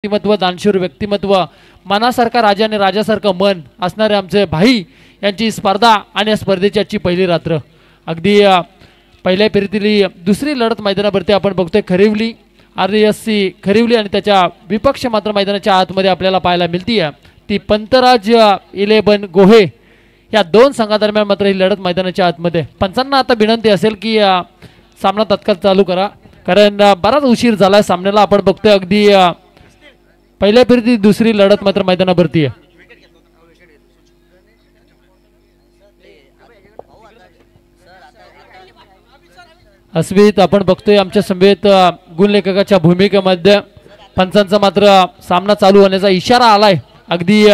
व्यक्तिमत्व, दानशूर व्यक्तिमत्व, मनासारखा राजा आणि राजासारखं मन असणारे आमचे भाई यांची स्पर्धा आणि या स्पर्धेची आजची पहिली रात्र. अगदी पहिल्या फेरीतली दुसरी लढत मैदानावरती आपण बघतोय. खरिवली RSC खरिवली आणि त्याच्या विपक्ष मात्र मैदानाच्या आतमध्ये आपल्याला पाहायला मिळतीये ती पंतराज 11 गोहे या दोन संघादरम्यान मात्र ही लढत मैदानाच्या आतमध्ये. पंचांना आता विनंती असेल की सामना तत्काळ चालू करा, कारण बराच उशीर झाला सामन्याला. आपण बघतोय अगदी पहिल्या फेरीतली दुसरी लढत मात्र मैदानावरती आहे. अस्मित आपण बघतोय आमच्या समवेत गुणलेखकाच्या भूमिकेमध्ये पंचांचा मात्र सामना चालू होण्याचा इशारा आलाय. अगदी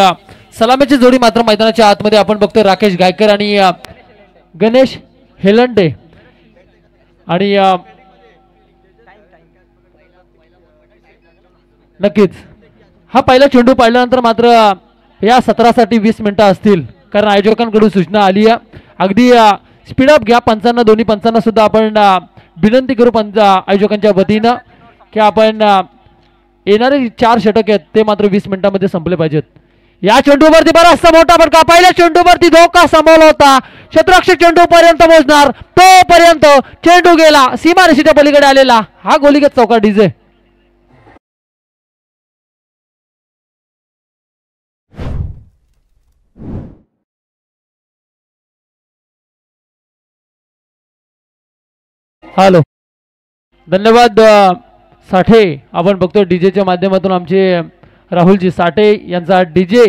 सलामीची जोडी मात्र मैदानाच्या आतमध्ये आपण बघतोय राकेश गायकर आणि गणेश हेलंडे. आणि नक्कीच हा पहिला चेंडू पाडल्यानंतर मात्र या सत्रासाठी 20 मिनिटं असतील, कारण आयोजकांकडून सूचना आली आहे. अगदी स्पीडअप घ्या पंचांना, दोन्ही पंचांना सुद्धा आपण विनंती करू आयोजकांच्या वतीनं की आपण येणारे 4 षटक आहेत ते मात्र 20 मिनिटांमध्ये संपले पाहिजेत. या चेंडूवरती बराचसा मोठा फटका, पहिल्या चेंडूवरती धोका समोर होता, क्षेत्ररक्षक चेंडू पर्यंत मोजणार, तोपर्यंत चेंडू गेला सीमारेषेच्या पलीकडे आलेला हा गोलीगत चौकार डीजे. हॅलो, धन्यवाद साठे. आपण बघतो डीजेच्या माध्यमातून आमचे राहुलजी साठे यांचा डीजे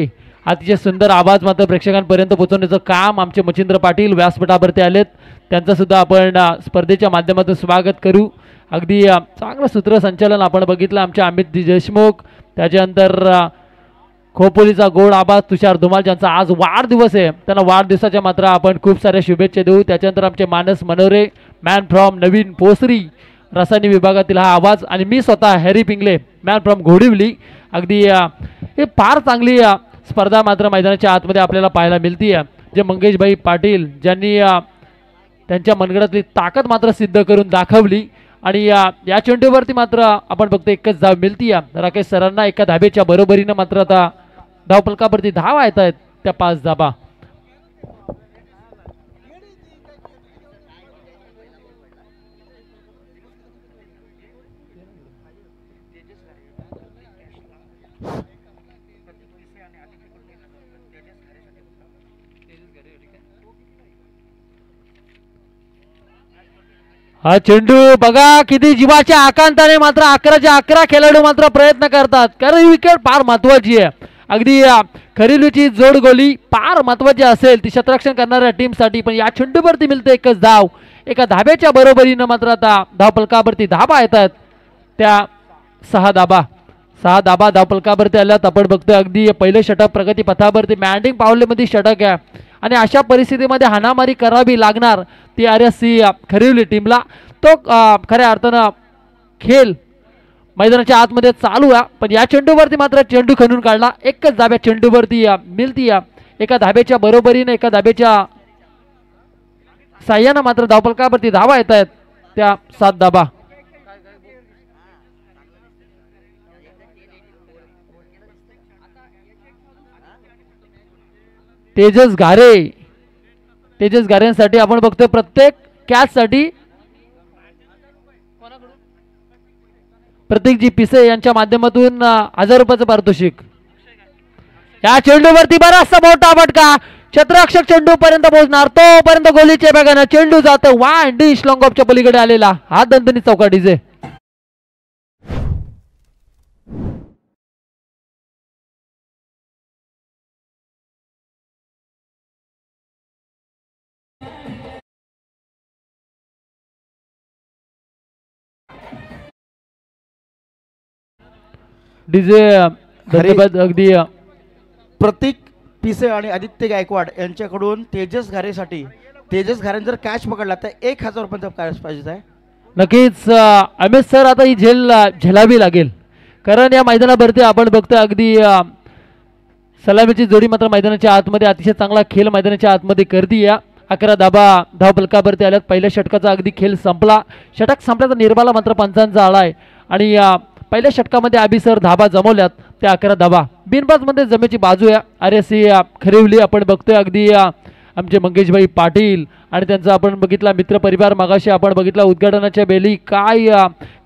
अतिशय सुंदर आवाज मात्र प्रेक्षकांपर्यंत पोहोचवण्याचं काम आमचे मच्छिंद्र पाटील व्यासपीठावरती आलेत, त्यांचं सुद्धा आपण स्पर्धेच्या माध्यमातून स्वागत करू. अगदी चांगलं सूत्रसंचालन आपण बघितलं आमचे अमित देशमुख, त्याच्यानंतर खोपोलीचा गोड आवाज तुषार धुमाल ज्यांचा आज वाढदिवस आहे, त्यांना वाढदिवसाच्या मात्र आपण खूप साऱ्या शुभेच्छा देऊ. त्याच्यानंतर आमचे मानस मनोरे, मॅन फ्रॉम नवीन पोसरी रसायनी विभागातील हा आवाज, आणि मी स्वतः हॅरी पिंगले मॅन फ्रॉम घोडिवली. अगदी हे फार चांगली स्पर्धा मात्र मैदानाच्या आतमध्ये आपल्याला पाहायला मिळते. जे मंगेशभाई पाटील ज्यांनी त्यांच्या मनगडातली ताकद मात्र सिद्ध करून दाखवली. आणि या चेंडूवरती मात्र आपण बघतो एकच धाव मिळती. राकेश सरांना एका धाबेच्या बरोबरीनं मात्र आता धावफलकावरती धावा येत आहेत, त्या 5 धाबा. हा चेंडू बघा किती जीवाच्या आकांताने मात्र 11च्या 11 खेळाडू मात्र प्रयत्न करतात, कारण ही विकेट फार महत्वाची आहे. अगदी खरिवलीची जोड गोली फार महत्वाची असेल ती क्षेत्ररक्षण करणाऱ्या टीमसाठी, पण या चेंडूवरती मिळते एकच धाव. एका धाब्याच्या बरोबरीनं मात्र आता धावफलकावरती धाबा येतात, त्या 6 धाबा. 6 धाबा धावफलकावरती आल्यात. आपण बघतोय अगदी पहिले षटक प्रगती पथावरती मॅन्डिंग पावलेमध्ये षटक आहे, आणि अशा परिस्थितीमध्ये हाणामारी करावी लागणार ती RSC खरिवली टीमला. तो खऱ्या अर्थानं खेळ मैदानाच्या आतमध्ये चालू आहे, पण या चेंडूवरती मात्र चेंडू खणून काढला. एकच धाब्या चेंडूवरती मिळती, एका धाब्याच्या बरोबरीने एका धाब्याच्या साह्यानं मात्र धावफलकावरती धावा येत आहेत, त्या 7 धाबा. तेजस घारेंसाठी आपण बघतोय प्रत्येक कॅच साठी प्रतीकजी पिसे यांच्या माध्यमातून 1000 रुपयाचं पारितोषिक. या चेंडूवरती बराचसा मोठा फटका, क्षेत्ररक्षक चेंडू पर्यंत पोहोचणार, तोपर्यंत गोलीच्या वेगानं चेंडू जातो वाईड डिश लॉंग ऑफच्या पलीकडे आलेला हा दणदणीत चौकार डीजे. डीजे धन्यवाद. अगदी प्रतीक पिसे आणि आदित्य गायकवाड यांच्याकडून तेजस घारेसाठी, तेजस घारेन जर कॅच पकडला तर 1000 रुपयांचा कॅश पाहिजे आहे. नक्कीच अमित सर आता ही झेलावी लागेल, कारण या मैदानावरती आपण बघतोय अगदी सलामीची जोडी मात्र मैदानाच्या आतमध्ये अतिशय चांगला खेळ मैदानाच्या आतमध्ये करती. 11 धाबा धावफलकावरती आल्यात. पहिल्या षटकाचा अगदी खेळ संपला. षटक संपल्याचा निर्माला मात्र पंचांचा आलाय आणि पहिल्या षटकामध्ये अभिसर धाबा जमवल्यात त्या 11 धाबा. बिनबाजमध्ये जमेची बाजू आहे RSC खरिवली आपण बघतोय. अगदी आमचे मंगेशभाई पाटील आणि त्यांचा आपण बघितला मित्रपरिवार. मगाशी आपण बघितला उद्घाटनाच्या बेली काय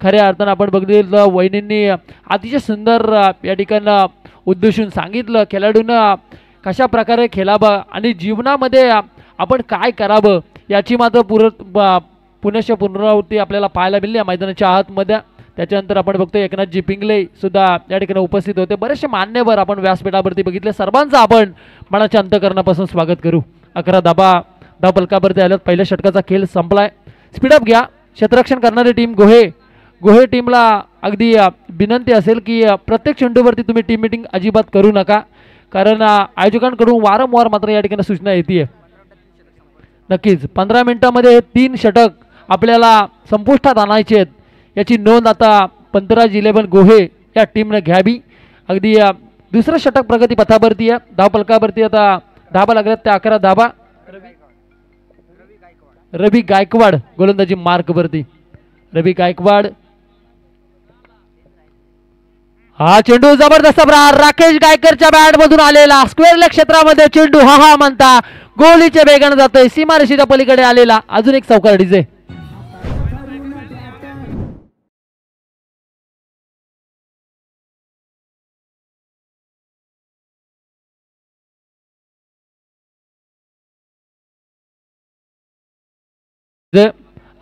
खऱ्या अर्थानं आपण बघितलं. वहिनींनी अतिशय सुंदर या ठिकाणी उद्देशून सांगितलं खेळाडूंना कशा प्रकारे खेळावं आणि जीवनामध्ये आपण काय करावं याची मात्र पुनश्च पुनरावृत्ती आपल्याला पाहायला मिळली या मैदानाच्या आतमध्ये. त्याच्यानंतर आपण बघतो एकनाथजी पिंगले सुद्धा या ठिकाणी उपस्थित होते. बरेचसे मान्यवर आपण व्यासपीठावरती बघितले. सर्वांचं आपण मनाच्या अंतःकरणापासून स्वागत करू. 11 धाबा धावपलकावरती आल्यात. पहिल्या षटकाचा खेळ संपलाय. स्पीडअप घ्या. क्षेत्ररक्षण करणारी टीम गोहे टीमला अगदी विनंती असेल की प्रत्येक चेंडूवरती तुम्ही टीम मीटिंग अजिबात करू नका, कारण आयोजकांकडून वारंवार मात्र या ठिकाणी सूचना येते. नक्कीच 15 मिनिटांमध्ये 3 षटक आपल्याला संपुष्टात आणायचे आहेत याची नोंद आता पंतराज 11 गोहे या टीमने घ्यावी. अगदी दुसरं षटक प्रगती पथावरती आहे. धावपलकावरती आता धाबा लागल्यात त्या 11 धाबा. रवी गायकवाड गोलंदाजी मार्कवरती. रवी गायकवाड हा चेंडू जबरदस्त प्रहार राकेश गायकरच्या बॅट मधून आलेला स्क्वेअर लेग क्षेत्रामध्ये चेंडू हा म्हणता गोलीच्या वेगाने जातोय सीमारेषेच्या पलीकडे आलेला. अजून एक चौकार डीजे.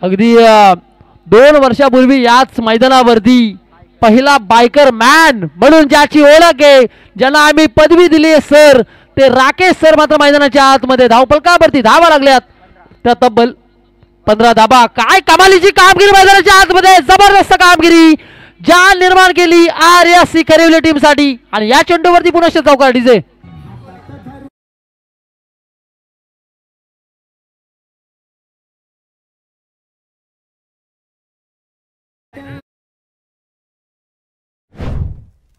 अगदी 2 वर्षापूर्वी याच मैदानावरती पहिला बायकर मॅन म्हणून ज्याची ओळख आहे, ज्यांना आम्ही पदवी दिली आहे सर, ते राकेश सर मात्र मैदानाच्या आतमध्ये धावपलकावरती धावा लागल्यात त्या तब्बल 15 धाबा. काय कमालीची कामगिरी मैदानाच्या आतमध्ये. जबरदस्त कामगिरी जान निर्माण केली RSC खरिवली टीम साठी. आणि या चेंडूवरती पुन्हा चौकार डीजे.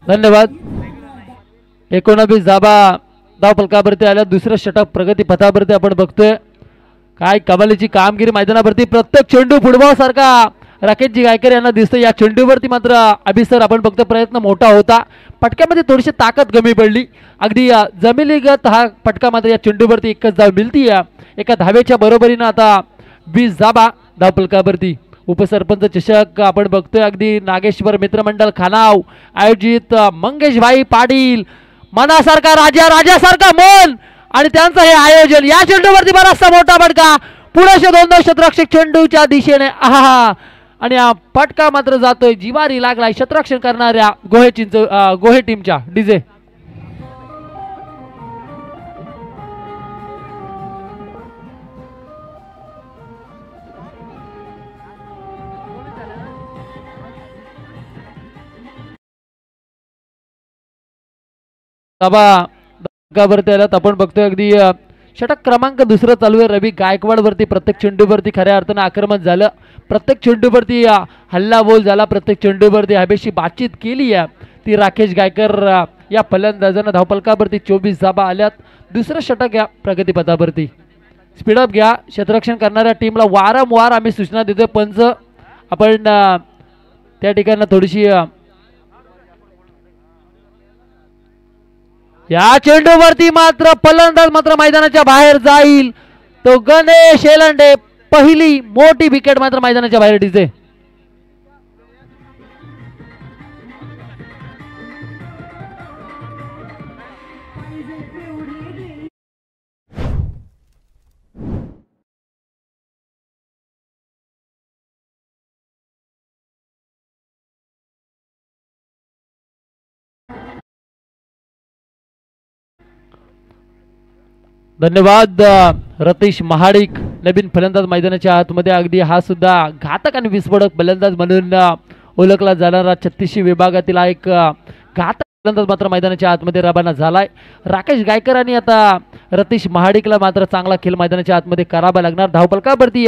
धन्यवाद. 19 धाबा धावपलकावरती आल्या. दुसरं षटक प्रगती पथावरती आपण बघतोय. काय कमालीची कामगिरी मैदानावरती. प्रत्येक चेंडू फुटबॉल सारखा राकेशजी गायकर यांना दिसतं. या चेंडूवरती मात्र अभिसर आपण बघतो प्रयत्न मोठा होता. पटक्यामध्ये थोडीशी ताकद कमी पडली. अगदी जमिनीगत हा पटका मात्र या चेंडूवरती एकच धाव मिळती. एका धावेच्या बरोबरीनं आता 20 धाबा धावपलकावरती. उपसरपंच चषक आपण बघतोय. अगदी नागेश्वर मित्रमंडळ खानाव आयोजित मंगेशभाई पाटील मनासारखा राजासारखा मन आणि त्यांचं हे आयोजन. या चेंडूवरती बराचसा मोठा फटका पुढे 2 क्षेत्ररक्षक चेंडूच्या दिशेने आहा आणि हा फटका मात्र जातोय जिवारी लागलाय क्षेत्ररक्षण करणाऱ्या गोहे टीमच्या डीजे. धाबावरती आल्यात आपण बघतोय. अगदी षटक क्रमांक 2 चालू आहे. रवी गायकवाड वरती प्रत्येक चेंडूवरती खऱ्या अर्थानं आक्रमण झालं. प्रत्येक चेंडूवरती हल्ला बोल झाला. प्रत्येक चेंडूवरती हवेशी बातचीत केली आहे ती राकेश गायकर या फलंदाजानं. धावपलकावरती 24 धाबा आल्यात. दुसरं षटक या प्रगती पथावरती. स्पीडअप घ्या. क्षेत्ररक्षण करणाऱ्या टीमला वारंवार आम्ही सूचना देतोय. पंच आपण त्या ठिकाणी थोडीशी या चेंडूवरती मात्र फलंदाज मात्र मैदानाच्या बाहेर जाईल. तो गणेश एलंडे. पहिली मोठी विकेट मात्र मैदानाच्या बाहेर डीजे. धन्यवाद रतीश महाडिक नवीन फलंदाज मैदानाच्या आतमध्ये. अगदी हा सुद्धा घातक आणि विस्फोटक फलंदाज म्हणून ओळखला जाणारा 36 विभागातील एक घातक फलंदाज मात्र मैदानाच्या आतमध्ये रवाना झालाय. राकेश गायकर आणि आता रतीश महाडिकला मात्र चांगला खेळ मैदानाच्या आतमध्ये करावा लागणार. धावपलकावरती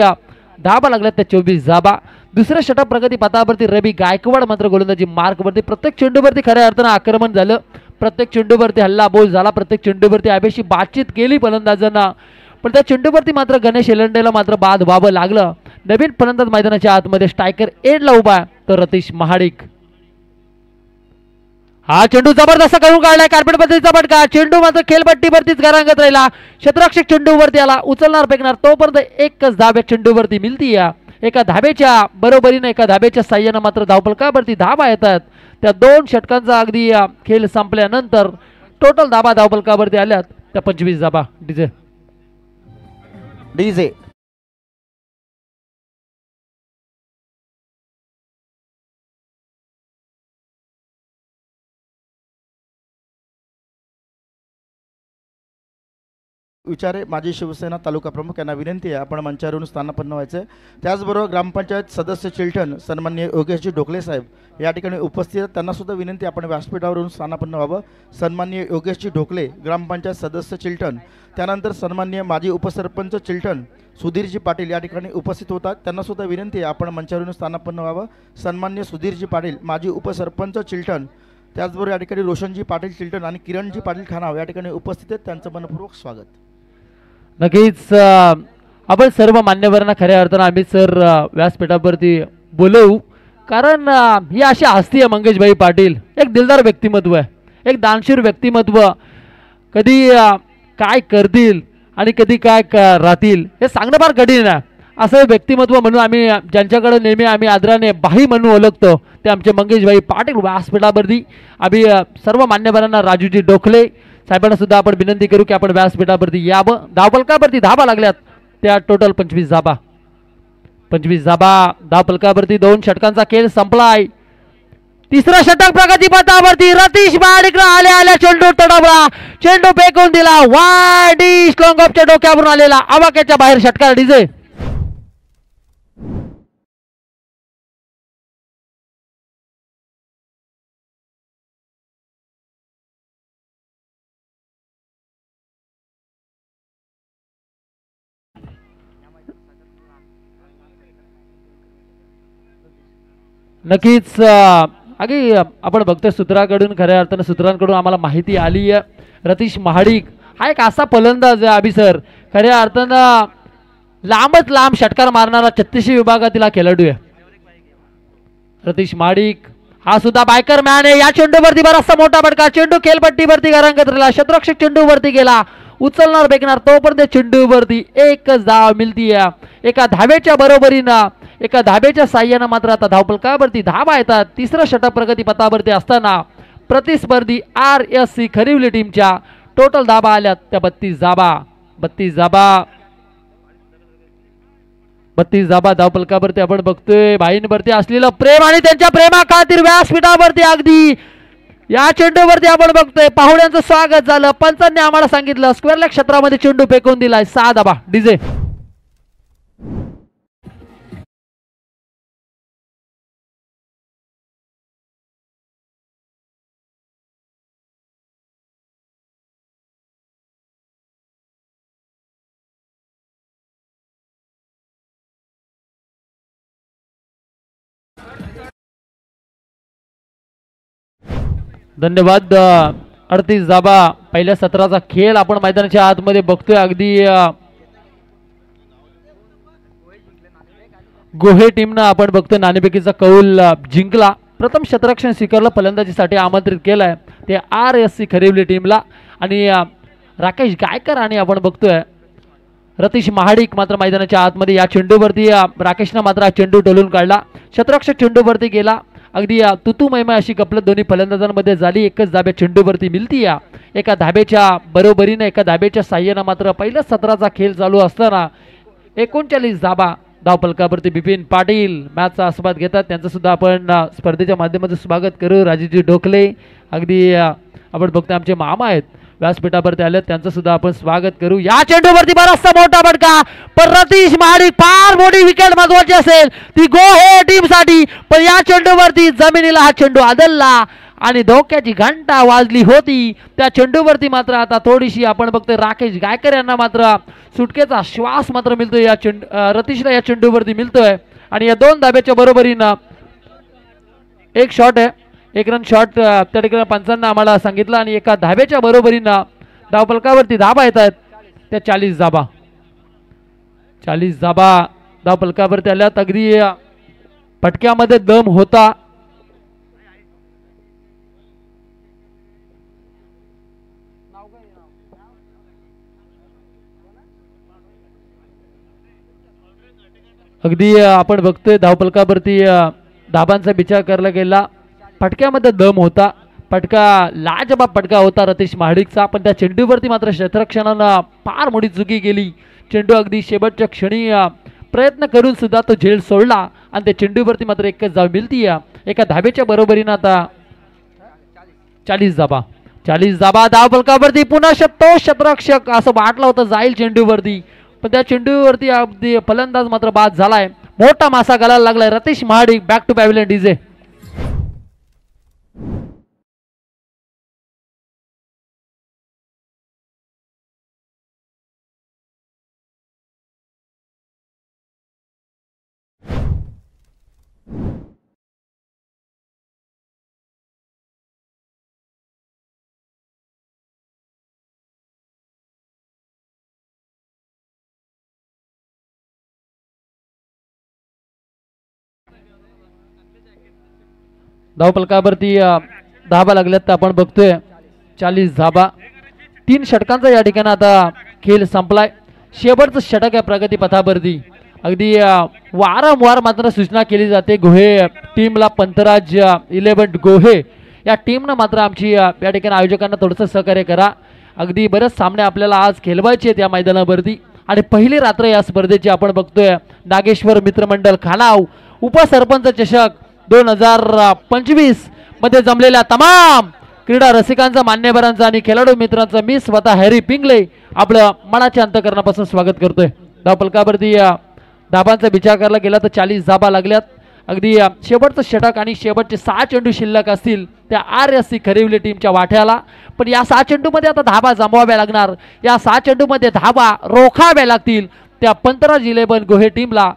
धाबा लागल्यात त्या 24 धाबा. दुसऱ्या षटक प्रगती पथावरती रवी गायकवाड मात्र गोलंदाजी मार्कवरती. प्रत्येक चेंडूवरती खऱ्या अर्थानं आक्रमण झालं. प्रत्येक चेंडूवरती हल्ला बोल झाला. प्रत्येक चेंडूवरती हवेशी बातचीत केली फलंदाजांना. पण त्या चेंडूवरती मात्र गणेश एलंडेला मात्र बाद व्हावं लागलं. नवीन फलंदाज मैदानाच्या आतमध्ये स्ट्रायकर एंडला उभा तो रतीश महाडिक. हा चेंडू जबरदस्त करून काढलाय कार्पेट पद्धतीचा फटका. चेंडू मात्र खेळपट्टीवरतीच घरांगत राहिला. क्षेत्ररक्षक चेंडूवरती आला, उचलणार फेकणार तोपर्यंत एकच धाब या चेंडूवरती मिळती या. एका धाब्याच्या बरोबरीने एका धाब्याच्या साह्यानं मात्र धावफलकावरती धाबा येतात. त्या 2 षटकांचा अगदी खेळ संपल्यानंतर टोटल धाबा धावफलकावरती आल्यात त्या 25 धाबा. डीजे डीजे विचारे माजी शिवसेना तालुका प्रमुख यांना विनंती आहे आपण मंचावरून स्थानापन्न व्हायचे. त्याचबरोबर ग्रामपंचायत सदस्य चिलटण सन्माननीय योगेशजी ढोकले साहेब या ठिकाणी उपस्थित आहेत. त्यांना सुद्धा विनंती आपण व्यासपीठावरून स्थानापन्न व्हावं. सन्माननीय योगेशजी ढोकले ग्रामपंचायत सदस्य चिलटण, त्यानंतर सन्माननीय माजी उपसरपंच चिलटण सुधीरजी पाटील या ठिकाणी उपस्थित होतात. त्यांना सुद्धा विनंती आहे आपण मंचावरून स्थानापन्न व्हावं. सन्माननीय सुधीरजी पाटील माजी उपसरपंच चिलटण, त्याचबरोबर या ठिकाणी रोशनजी पाटील चिलटण आणि किरणजी पाटील खानाव या ठिकाणी उपस्थित आहेत. त्यांचं मनपूर्वक स्वागत. नक्कीच आपण सर्व मान्यवरांना खऱ्या अर्थानं आम्ही सर व्यासपीठावरती बोलवू, कारण ही अशी हस्ती आहे मंगेशभाई पाटील. एक दिलदार व्यक्तिमत्व आहे, एक दानशूर व्यक्तिमत्व. कधी काय करतील आणि कधी काय राहतील हे सांगणं फार कठीण आहे. असं व्यक्तिमत्व म्हणून आम्ही ज्यांच्याकडे नेहमी आम्ही आदराने बाई म्हणून ओळखतो ते आमचे मंगेशभाई पाटील व्यासपीठावरती. आम्ही सर्व मान्यवरांना राजूजी ढोकले साहेबांना सुद्धा आपण विनंती करू की आपण व्यासपीठावरती यावं. धावफलकावरती धाबा लागल्यात त्या टोटल 25 धाबा. 25 धाबा धावफलकावरती 2 षटकांचा खेळ संपलाय. तिसरा षटक प्रगती पथावरती रतीश महाडिकला आल्या चेंडू तडवला, चेंडू फेकून दिला. वाडी स्लॉंगॉपच्या डोक्यावरून आलेला आवाक्याच्या बाहेर षटकार. डीजे नक्कीच आगी आपण बघतोय सूत्राकडून खऱ्या अर्थानं सूत्रांकडून आम्हाला माहिती आली आहे. रतीश महाडिक हा एक असा फलंदाज आहे अभिसर, खऱ्या अर्थानं लांबच लांब षटकार मारणारा 36 विभागातील हा खेळाडू आहे रतीश महाडिक. हा सुद्धा बायकर मॅन आहे. या चेंडूवरती बराचसा मोठा फटका, चेंडू खेळपट्टीवरती घरांगत राहिला. क्षेत्ररक्षक चेंडूवरती गेला, उचलणार फेकणार तोपर्यंत चेंडूवरती एकच धाव मिळती आहे. एका धाब्याच्या बरोबरीनं एका धाब्याच्या साह्यानं मात्र आता धावफलकावरती धाबा येतात. तिसरं षटक प्रगती पथावरती असताना प्रतिस्पर्धी RSC खरिवली टीमच्या टोटल धाबा आल्यात त्या 32 धाबा. 32 धाबा धावफलकावरती आपण बघतोय बाईंवरती असलेलं प्रेम आणि त्यांच्या प्रेमा खातीर व्यासपीठावरती अगदी या चेंडूवरती आपण बघतोय पाहुण्यांचं स्वागत झालं. पंचांनी आम्हाला सांगितलं स्क्वेअर लेग क्षेत्रामध्ये चेंडू फेकून दिलाय. 6 धाबा. डीजे धन्यवाद. 38 धाबा पहिल्या सत्राचा खेळ आपण मैदानाच्या आतमध्ये बघतोय. अगदी गोहे टीमनं आपण बघतोय नाणेफेकीचा कौल जिंकला. प्रथम क्षेत्ररक्षण स्वीकारलं, फलंदाजीसाठी आमंत्रित केलंय ते RSC खरिवली टीमला. आणि राकेश गायकर आणि आपण बघतोय रतीश महाडिक मात्र मैदानाच्या आतमध्ये. या चेंडूवरती राकेशनं मात्र चेंडू टोलून काढला, क्षेत्ररक्षक चेंडूवरती गेला. अगदी तुतू महिमा अशी कपलत दोन्ही फलंदाजांमध्ये झाली. एकच धाब्या चेंडूवरती मिळती या. एका धाब्याच्या बरोबरीने एका धाब्याच्या साह्यानं मात्र पहिल्या सत्राचा खेळ चालू असताना 39 धाबा धावफलकावरती बिपिन पाटील मॅचचा आस्वाद घेतात. त्यांचं सुद्धा आपण स्पर्धेच्या माध्यमातून स्वागत करू. राजूजी ढोकले अगदी आपण बघतो आमचे मामा आहेत व्यासपीठावरती आले, त्यांचं सुद्धा आपण स्वागत करू. या चेंडूवरती बराचसा मोठा फटका, पण रतीश महाडिक फार मोठी विकेट महत्वाची असेल ती गोहे टीम साठी. पण या चेंडूवरती जमिनीला हा चेंडू आदलला आणि धोक्याची घंटा वाजली होती. त्या चेंडूवरती मात्र आता थोडीशी आपण बघतोय राकेश गायकर यांना मात्र सुटकेचा श्वास मात्र मिळतोय. या रतीशला या चेंडूवरती मिळतोय आणि या 2 धाब्याच्या बरोबरीनं एक शॉट आहे, 1 रन शॉट त्या ठिकाणी पंचांना आम्हाला सांगितलं. आणि एका धाब्याच्या बरोबरीनं धावफलकावरती धाबा येत आहेत त्या 40 धाबा. 40 धाबा धावफलकावरती आल्यात. अगदी फटक्यामध्ये दम होता. अगदी आपण बघतोय धावपलकावरती धाबांचा विचार करायला गेला, फटक्यामध्ये दम होता, फटका लाजबाब फटका होता रतीश महाडिकचा, पण त्या चेंडूवरती मात्र क्षेत्ररक्षणानं फार मोठी चुकी केली. चेंडू अगदी शेवटच्या क्षणी प्रयत्न करून सुद्धा तो झेल सोडला आणि त्या चेंडूवरती मात्र एकच धाव मिळती. एका धाबेच्या बरोबरीनं आता 40 धाबा, 40 धाबा धावपलकावरती पुन्हा तो क्षेत्ररक्षक असं वाटलं होतं जाईल चेंडूवरती, पण त्या चेंडूवरती अगदी फलंदाज मात्र बाद झालाय. मोठा मासा घालायला लागलाय Ratish Mahadik. Back to pavilion DJ. धावपलकावरती धाबा लागल्यात तर आपण बघतोय 40 धाबा. 3 षटकांचा या ठिकाणी आता खेळ संपलाय. शेवटचं षटक आहे प्रगती पथावरती. अगदी वारंवार मात्र सूचना केली जाते गोहे टीमला, पंतराज 11 गोहे या टीमनं मात्र आमची या ठिकाणी आयोजकांना थोडंसं सहकार्य करा. अगदी बरेच सामने आपल्याला आज खेळवायचे आहेत या मैदानावरती आणि पहिली रात्र या स्पर्धेची आपण बघतोय. नागेश्वर मित्रमंडळ खानाव उपसरपंच चषक 2025 मध्ये जमलेल्या तमाम क्रीडा रसिकांचा, मान्यवरांचा आणि खेळाडू मित्रांचा मी स्वतः हॅरी पिंगले आपलं मनाच्या अंतकरणापासून स्वागत करतोय. धावपलकावरती धाबांचा विचार करायला गेला तर 40 धाबा लागल्यात. अगदी शेवटचं षटक आणि शेवटचे 6 चेंडू शिल्लक असतील त्या RSC खरिवली टीमच्या वाट्याला, पण या 6 चेंडूमध्ये आता धाबा जमवाव्या लागणार. या 6 चेंडूमध्ये धाबा रोखाव्या लागतील त्या पंतराज 11 गोहे टीमला.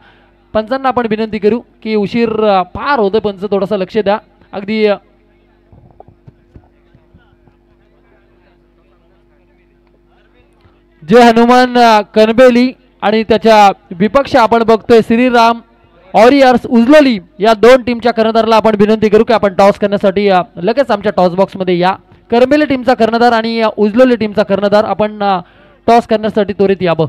पंचांना आपण विनंती करू की उशीर फार होतं, पंच थोडंसं लक्ष द्या. अगदी जय हनुमान कनबेली आणि त्याच्या विपक्ष आपण बघतोय श्रीराम ऑरियर्स उजलोली या 2 टीमच्या कर्णधाराला आपण विनंती करू की आपण टॉस करण्यासाठी लगेच आमच्या टॉस बॉक्समध्ये या. करंबेली टीमचा कर्णधार आणि उजलोली टीमचा कर्णधार आपण टॉस करण्यासाठी त्वरित यावं.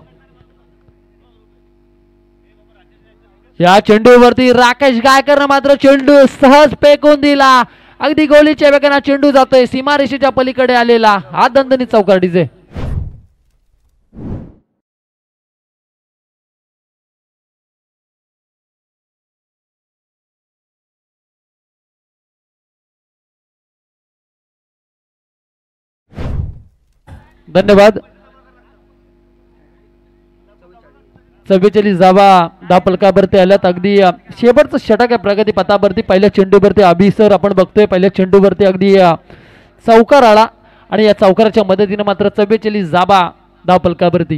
या चेंडूवरती राकेश गायकरनं मात्र चेंडू सहज फेकून दिला. अगदी गोलीच्या वेगाने चेंडू जातोय सीमारेषेच्या पलीकडे आलेला. हा दणदणीत चौकार डीजे. धन्यवाद. 44 धावा धावपलकावरती आल्यात. अगदी शेवटचं षटक आहे प्रगती पथावरती. पहिल्या चेंडूवरती अभिसर आपण बघतोय, पहिल्या चेंडूवरती अगदी चौकार आला आणि या चौकाराच्या मदतीने मात्र 44 धावा धावपलकावरती.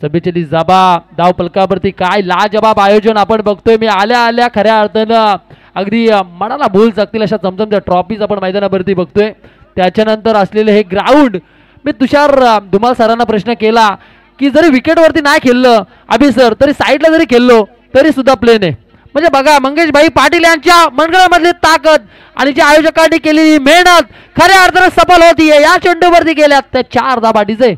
44 धावा धावपलकावरती. काय लाजबाब आयोजन आपण बघतोय. मी आल्या आल्या खऱ्या अर्थानं अगदी मनाला भूल जगतील अशा चमचमच्या ट्रॉफीज आपण मैदानावरती बघतोय. त्याच्यानंतर असलेले हे ग्राउंड. मी तुषार धुमाल सरांना प्रश्न केला की जरी विकेटवरती नाही खेळलं अभि सर तरी साईडला जरी खेळलो तरी सुद्धा प्लेन आहे. म्हणजे बघा मंगेश भाई पाटील यांच्या मनगळामधली ताकद आणि ज्या आयोजकांनी केलेली मेहनत खऱ्या अर्थाने सफल होतीये. या चेंडूवरती गेल्यात त्या 4 धाबा डीजे.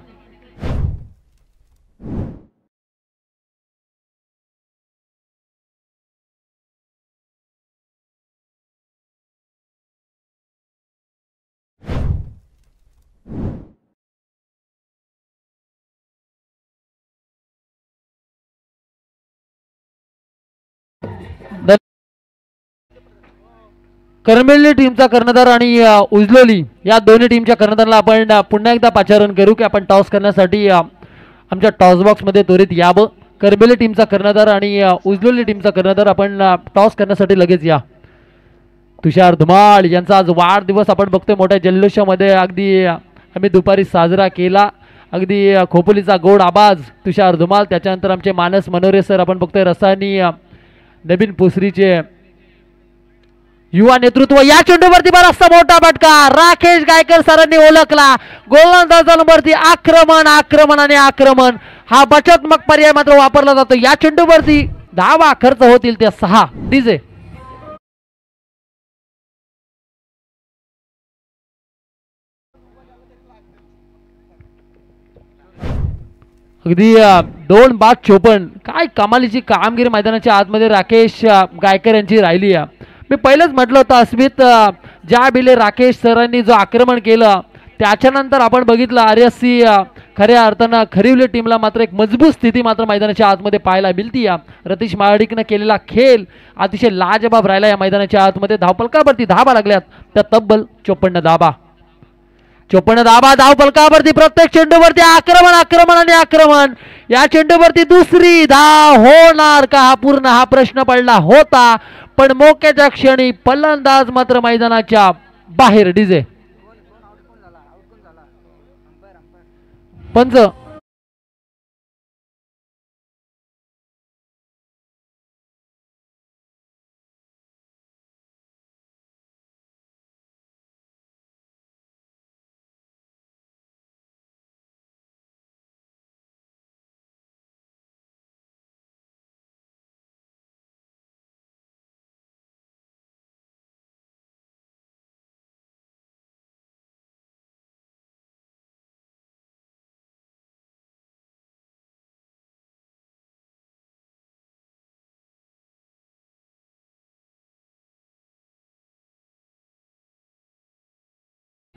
करंबेली टीमचा कर्णधार आणि उजलोली या दोन्ही टीमच्या कर्णधाराला आपण पुन्हा एकदा पाचारण करू की आपण टॉस करण्यासाठी आमच्या टॉस बॉक्समध्ये त्वरित यावं. करंबेली टीमचा कर्णधार आणि उजलोली टीमचा कर्णधार आपण टॉस करण्यासाठी लगेच या. तुषार धुमाळ यांचा आज वाढदिवस आपण बघतोय मोठ्या जल्लोषामध्ये. अगदी आम्ही दुपारी साजरा केला. अगदी खोपोलीचा गोड आवाज तुषार धुमाळ. त्याच्यानंतर आमचे मानस मनोरे सर आपण बघतोय. रसानी नवीन पुसरीचे युवा नेतृत्व. या चेंडूवरती बराचसा मोठा फटका राकेश गायकर सरांनी ओळखला. गोलंदाजांवरती आक्रमण आक्रमण आणि आक्रमण हा बचात्मक पर्याय मात्र वापरला जातो. या चेंडूवरती धावा खर्च होतील त्या 6 डीजे. अगदी 2 बाद 54 काय कमालीची कामगिरी मैदानाच्या आतमध्ये राकेश गायकर यांची राहिली आहे. मी पहिलंच म्हटलं होतं अस्मित ज्या बिले राकेश सरांनी जो आक्रमण केलं त्याच्यानंतर आपण बघितलं RSC खऱ्या अर्थानं खरिवली टीमला मात्र एक मजबूत स्थिती मात्र मैदानाच्या आतमध्ये पाहायला मिळती आहे. रतीश महाडिकनं केलेला खेळ अतिशय लाजबाब राहिला या मैदानाच्या आतमध्ये. धावपलकावरती धाबा लागल्यात त्या तब्बल 54 धाबा. 54 धाबा धावपलकावरती. प्रत्येक चेंडूवरती आक्रमण आक्रमण आणि आक्रमण. या चेंडूवरती दुसरी धाव होणार का हा प्रश्न पडला होता, पण मोक्याच्या क्षणी फलंदाज मात्र मैदानाच्या बाहेर. डीजे पंच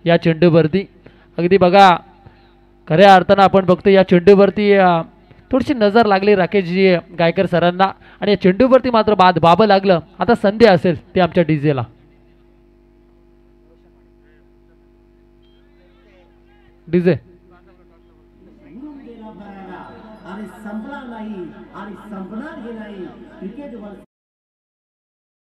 या चेंडूवरती अगदी बघा खऱ्या अर्थानं आपण बघतो या चेंडूवरती थोडीशी नजर लागली राकेशजी गायकर सरांना आणि या चेंडूवरती मात्र बाबा लागलं. आता संधी असेल ते आमच्या डीजेला. डीजे